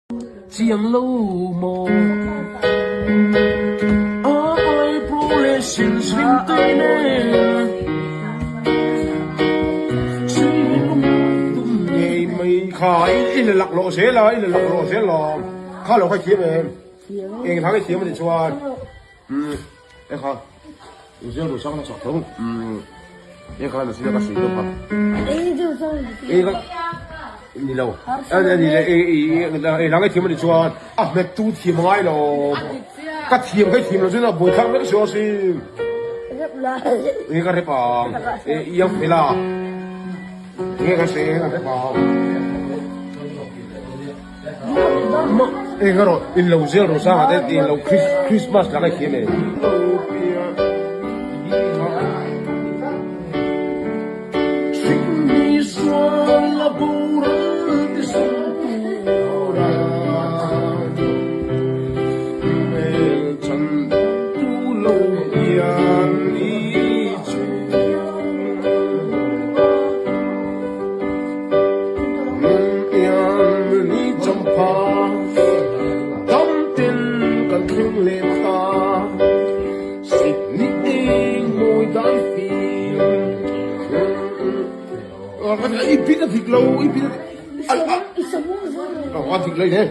Chiang lâu mồ ai bố lê xin xin tới nè ngày mày khởi in là lạc lộ xế là in là lạc lộ xế lò khá là phải kiếm em thắng cái kiếm mà để cho em khá riêng đồ sang nó sọt không em khá là xin cái gì đâu em đi lâu đi làm cái team này cho mẹ tu team ngay rồi cái team nó rất là bồi thăng cái số gì cái cái bao yêu phải là cái xe cái bao cái rồi in lâu giờ rồi sao hả in lâu Christmas là cái team này ít biết là thịt lâu ít biết là thịt lấy thế